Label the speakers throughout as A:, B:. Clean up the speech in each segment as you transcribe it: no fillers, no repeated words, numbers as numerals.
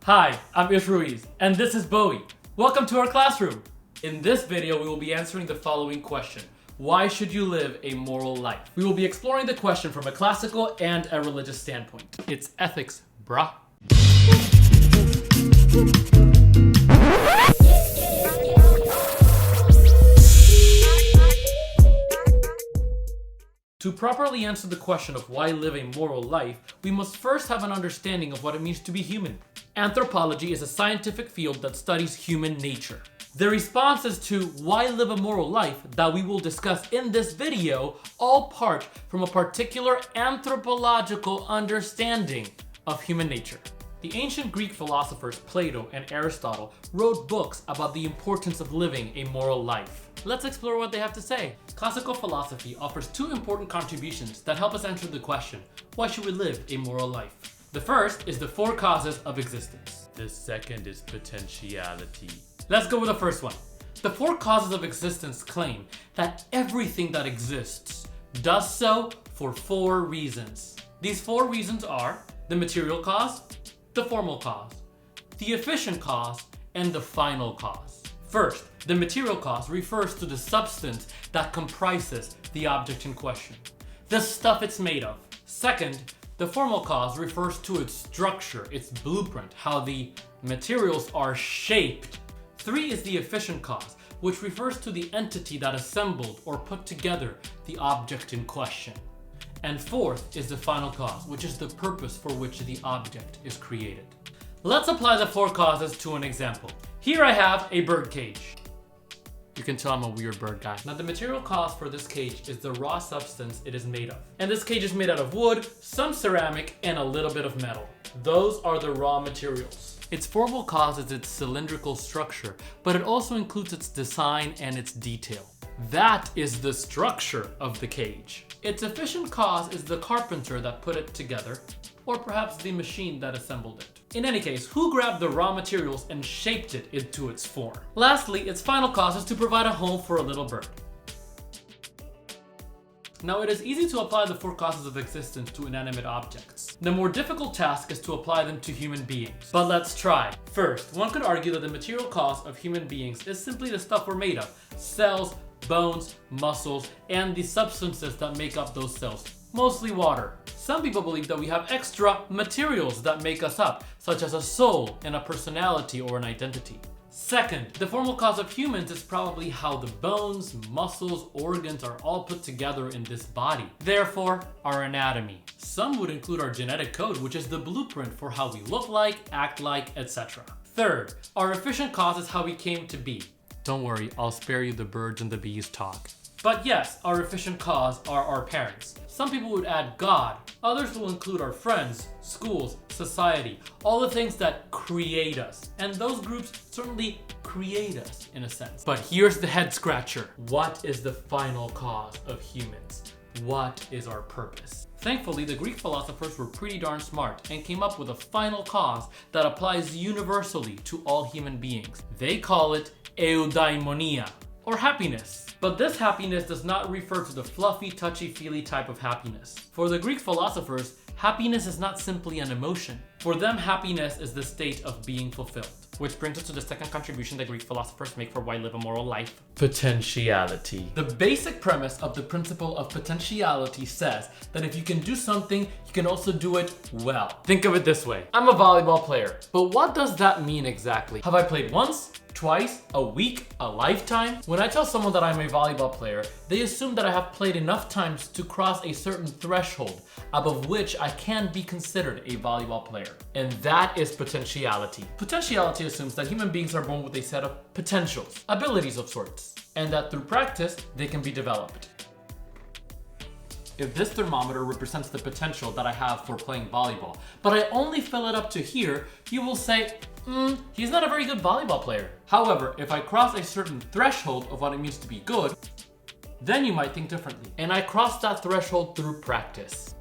A: Hi, I'm Ish Ruiz, and this is Bowie. Welcome to our classroom. In this video, we will be answering the following question. Why should you live a moral life? We will be exploring the question from a classical and a religious standpoint. It's ethics, brah. To properly answer the question of why live a moral life, we must first have an understanding of what it means to be human. Anthropology is a scientific field that studies human nature. The responses to why live a moral life that we will discuss in this video all part from a particular anthropological understanding of human nature. The ancient Greek philosophers Plato and Aristotle wrote books about the importance of living a moral life. Let's explore what they have to say. Classical philosophy offers two important contributions that help us answer the question, why should we live a moral life? The first is the four causes of existence. The second is potentiality. Let's go with the first one. The four causes of existence claim that everything that exists does so for four reasons. These four reasons are the material cause, the formal cause, the efficient cause, and the final cause. First, the material cause refers to the substance that comprises the object in question, the stuff it's made of. Second, the formal cause refers to its structure, its blueprint, how the materials are shaped. Three is the efficient cause, which refers to the entity that assembled or put together the object in question. And fourth is the final cause, which is the purpose for which the object is created. Let's apply the four causes to an example. Here I have a bird cage. You can tell I'm a weird bird guy. Now the material cause for this cage is the raw substance it is made of. And this cage is made out of wood, some ceramic, and a little bit of metal. Those are the raw materials. Its formal cause is its cylindrical structure, but it also includes its design and its detail. That is the structure of the cage. Its efficient cause is the carpenter that put it together, or perhaps the machine that assembled it. In any case, who grabbed the raw materials and shaped it into its form? Lastly, its final cause is to provide a home for a little bird. Now, it is easy to apply the four causes of existence to inanimate objects. The more difficult task is to apply them to human beings. But let's try. First, one could argue that the material cause of human beings is simply the stuff we're made of: cells, bones, muscles, and the substances that make up those cells, mostly water. Some people believe that we have extra materials that make us up, such as a soul and a personality or an identity. Second, the formal cause of humans is probably how the bones, muscles, organs are all put together in this body. Therefore, our anatomy. Some would include our genetic code, which is the blueprint for how we look like, act like, etc. Third, our efficient cause is how we came to be. Don't worry, I'll spare you the birds and the bees talk. But yes, our efficient cause are our parents. Some people would add God. Others will include our friends, schools, society, all the things that create us. And those groups certainly create us in a sense. But here's the head scratcher. What is the final cause of humans? What is our purpose? Thankfully, the Greek philosophers were pretty darn smart and came up with a final cause that applies universally to all human beings. They call it eudaimonía, or happiness. But this happiness does not refer to the fluffy, touchy-feely type of happiness. For the Greek philosophers, happiness is not simply an emotion. For them, happiness is the state of being fulfilled. Which brings us to the second contribution that Greek philosophers make for why live a moral life: potentiality. The basic premise of the principle of potentiality says that if you can do something, you can also do it well. Think of it this way. I'm a volleyball player, but what does that mean exactly? Have I played once? Twice? A week? A lifetime? When I tell someone that I'm a volleyball player, they assume that I have played enough times to cross a certain threshold above which I can be considered a volleyball player. And that is potentiality. Potentiality assumes that human beings are born with a set of potentials, abilities of sorts, and that through practice, they can be developed. If this thermometer represents the potential that I have for playing volleyball, but I only fill it up to here, you will say, he's not a very good volleyball player. However, if I cross a certain threshold of what it means to be good, then you might think differently. And I crossed that threshold through practice.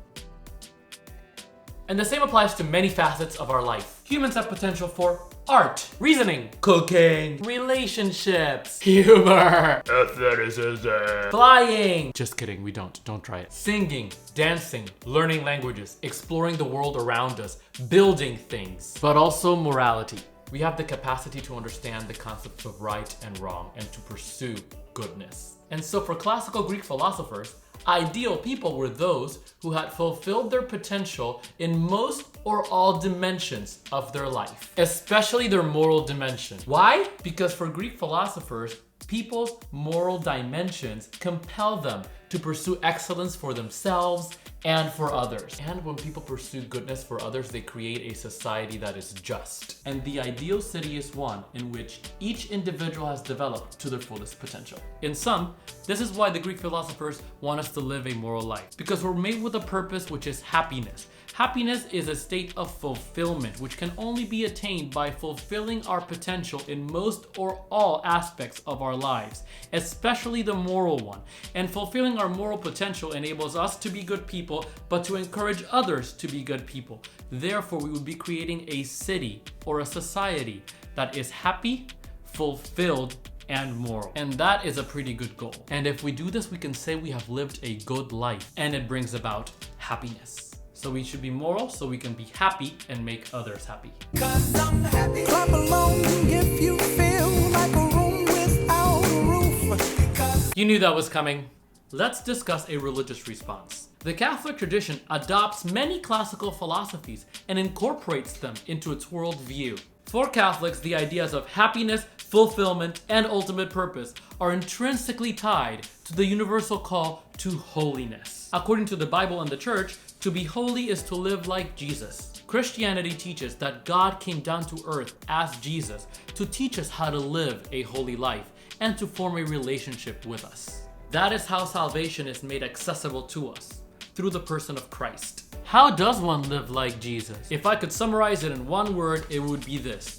A: And the same applies to many facets of our life. Humans have potential for art, reasoning, cooking, relationships, humor, athleticism, flying. Just kidding, we don't try it. Singing, dancing, learning languages, exploring the world around us, building things, but also morality. We have the capacity to understand the concepts of right and wrong and to pursue goodness. And so for classical Greek philosophers, ideal people were those who had fulfilled their potential in most or all dimensions of their life, especially their moral dimension. Why? Because for Greek philosophers, people's moral dimensions compel them to pursue excellence for themselves and for others. And when people pursue goodness for others, they create a society that is just. And the ideal city is one in which each individual has developed to their fullest potential. In sum, this is why the Greek philosophers want us to live a moral life, because we're made with a purpose, which is happiness. Happiness is a state of fulfillment, which can only be attained by fulfilling our potential in most or all aspects of our lives, especially the moral one. And fulfilling our moral potential enables us to be good people, but to encourage others to be good people. Therefore, we would be creating a city or a society that is happy, fulfilled, and moral. And that is a pretty good goal. And if we do this, we can say we have lived a good life, and it brings about happiness. So we should be moral so we can be happy and make others happy. 'Cause I'm happy. Clap along if you feel like a room without a roof. You knew that was coming. Let's discuss a religious response. The Catholic tradition adopts many classical philosophies and incorporates them into its worldview. For Catholics, the ideas of happiness, fulfillment, and ultimate purpose are intrinsically tied to the universal call to holiness. According to the Bible and the Church, to be holy is to live like Jesus. Christianity teaches that God came down to earth as Jesus to teach us how to live a holy life and to form a relationship with us. That is how salvation is made accessible to us, through the person of Christ. How does one live like Jesus? If I could summarize it in one word, it would be this.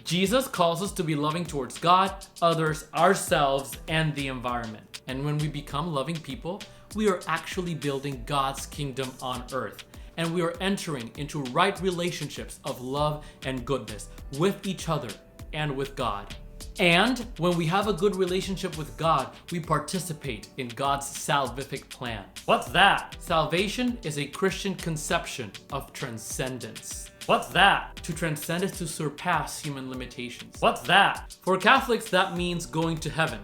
A: Jesus calls us to be loving towards God, others, ourselves, and the environment. And when we become loving people, we are actually building God's kingdom on earth. And we are entering into right relationships of love and goodness with each other and with God. And when we have a good relationship with God, we participate in God's salvific plan. What's that? Salvation is a Christian conception of transcendence. What's that? To transcend is to surpass human limitations. What's that? For Catholics, that means going to heaven,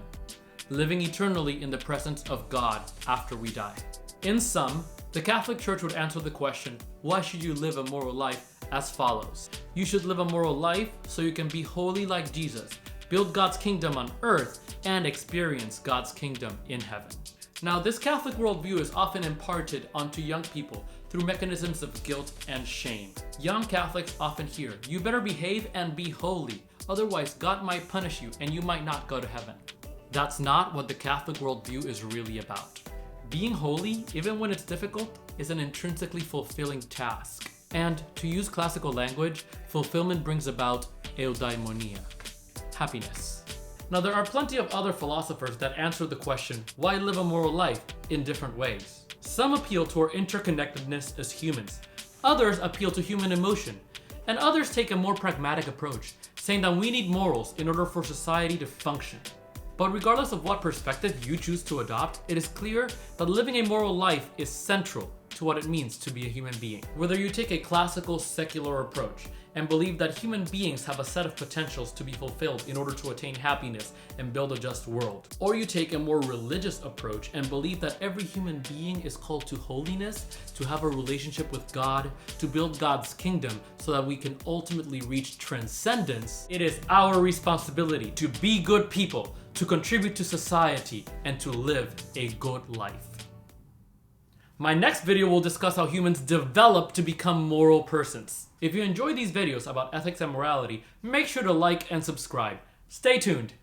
A: living eternally in the presence of God after we die. In sum, the Catholic Church would answer the question, why should you live a moral life, as follows. You should live a moral life so you can be holy like Jesus, build God's kingdom on earth, and experience God's kingdom in heaven. Now, this Catholic worldview is often imparted onto young people through mechanisms of guilt and shame. Young Catholics often hear, you better behave and be holy, otherwise God might punish you and you might not go to heaven. That's not what the Catholic worldview is really about. Being holy, even when it's difficult, is an intrinsically fulfilling task. And to use classical language, fulfillment brings about eudaimonía, happiness. Now, there are plenty of other philosophers that answer the question, why live a moral life, in different ways. Some appeal to our interconnectedness as humans, others appeal to human emotion, and others take a more pragmatic approach, saying that we need morals in order for society to function. But regardless of what perspective you choose to adopt, it is clear that living a moral life is central to what it means to be a human being. Whether you take a classical secular approach and believe that human beings have a set of potentials to be fulfilled in order to attain happiness and build a just world, or you take a more religious approach and believe that every human being is called to holiness, to have a relationship with God, to build God's kingdom so that we can ultimately reach transcendence, it is our responsibility to be good people, to contribute to society, and to live a good life. My next video will discuss how humans develop to become moral persons. If you enjoy these videos about ethics and morality, make sure to like and subscribe. Stay tuned.